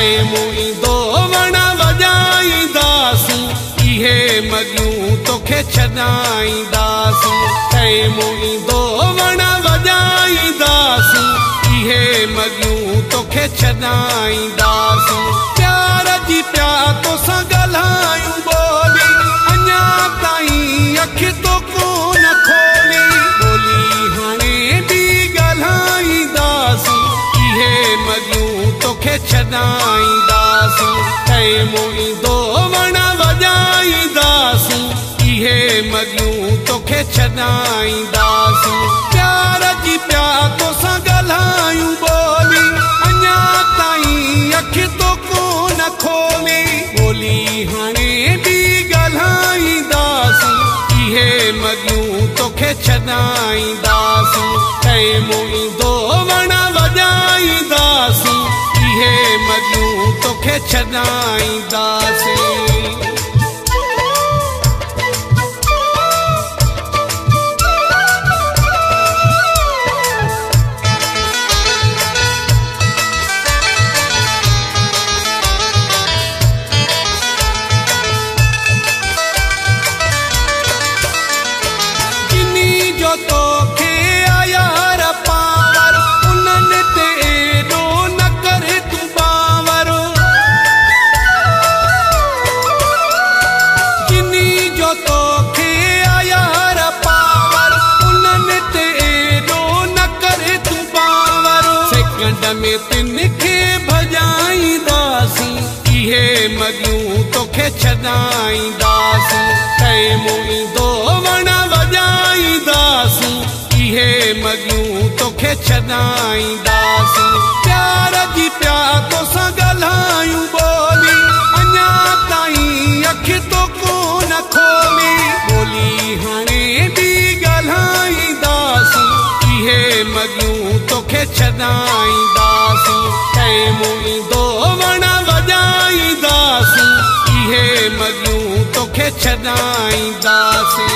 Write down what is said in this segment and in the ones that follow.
टाइमूं ईंदो वण वॼाईंदासीं, इहे मॻियूं तोखे छॾाईंदासीं। टाइमूं ईंदो वण वॼाईंदासीं, इहे मॻियूं तोखे छॾाईंदासीं। प्यार जी पिया तोसां ॻाल्हायूं ॿोली, अञा ताईं अखि तो कोन खोली। ॿोली हाणे बि ॻाल्हाईंदासीं, इहे मॻियूं तोखे छॾाईंदासीं। टाइमूं ईंदो वण वॼाईंदासीं, इहे मॻियूं तोखे छॾाईंदासीं। प्यार जी पिया तोसां ॻाल्हायूं ॿोली, अञा ताईं अखि तो कोन खोली। ॿोली हाणे बि ॻाल्हाईंदासीं, इहे मॻियूं तोखे छॾाईंदासीं। टाइमूं ईंदो वण वॼाईंदासीं, इहे मॻियूं तोखे छॾाईंदासीं। तोखे आयार पावर, उन्हनि ते एॾो न करे तूं बावर। जिनी जो तोखे आयार पावर, उन्हनि ते एॾो न करे तूं बावर। सेकंड में तिनखे भॼाईंदासीं, इहे मॻियूं तोखे छॾाईंदासीं। टाइमूं ईंदो वण वॼाईंदासीं, इहे मॻियूं तोखे छॾाईंदासीं। प्यार जी पिया तोसां ॻाल्हायूं ॿोली, अञा ताईं अखि तो कोन खोली। ॿोली हाणे बि ॻाल्हाईंदासीं, इहे मॻियूं तोखे छॾाईंदासीं। टाइमूं ईंदो वण वॼाईंदासीं, इहे मॻियूं तोखे छॾाईंदासीं।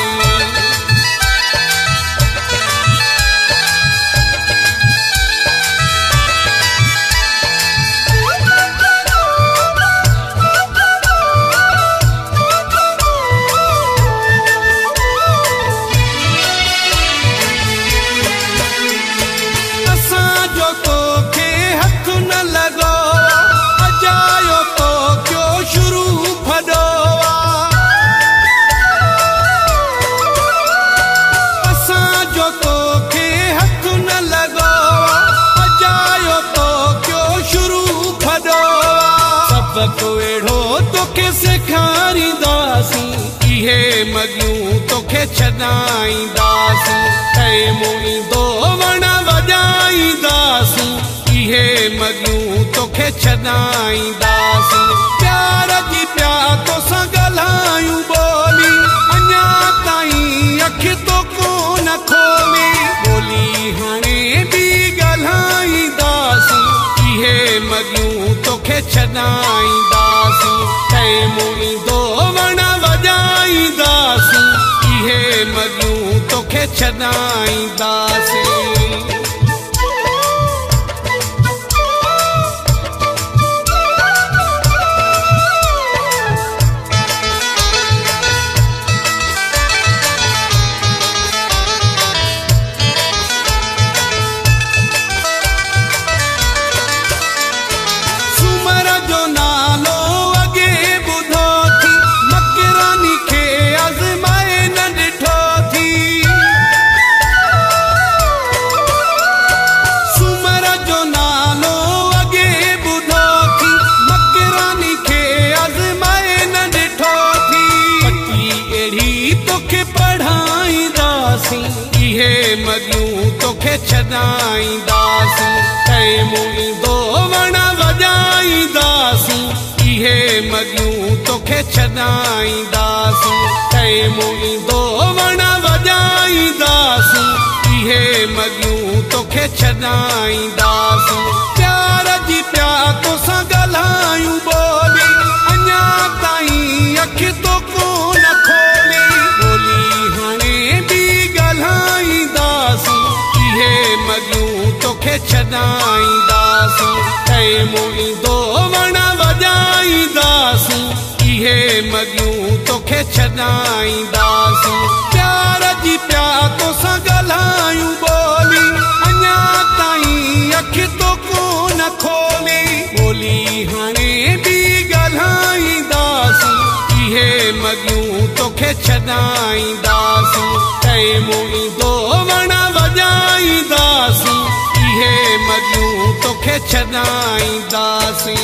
सबको एड़ो तोखे सेखारींदासीं, इहे मॻियूं तोखे छॾाईंदासीं। टाइमूं ईंदो वण वॼाईंदासीं, इहे मॻियूं तोखे छॾाईंदासीं। प्यार जी पिया तोसां ॻाल्हायूं ॿोली, अञा ताईं अखि तो कोन खोली। ॿोली हाणे बि ॻाल्हाईंदासीं, इहे मॻियूं तोखे छॾाईंदासीं। टाइमूं ईंदो वण वॼाईंदासीं, इहे मॻियूं तोखे छॾाईंदासीं। इहे मॻियूं तोखे छॾाईंदासीं। टाइमूं ईंदो वण वॼाईंदासीं, इहे मॻियूं तोखे छॾाईंदासीं। टाइमूं ईंदो वण वॼाईंदासीं, इहे मॻियूं तोखे छॾाईंदासीं। प्यार जी पिया तोसां ॻाल्हायूं ॿोली, अञा ताईं अखि तो कोन खोली। ॿोली हाणे बि ॻाल्हाईंदासीं, इहे मॻियूं तोखे छॾाईंदासीं। टाइमूं ईंदो वण मगियूं तोखे छॾाईंदासीं। प्यार जी प्या तोसां ॻाल्हायूं ॿोली, अञा ताईं अखि तो कोन खोली। ॿोली हाणे बि ॻाल्हाईंदासीं, इहे मगियूं तोखे छॾाईंदासीं। टाइम ईंदो वण वॼाईंदासीं, इहे मगियूं तोखे छॾाईंदासीं।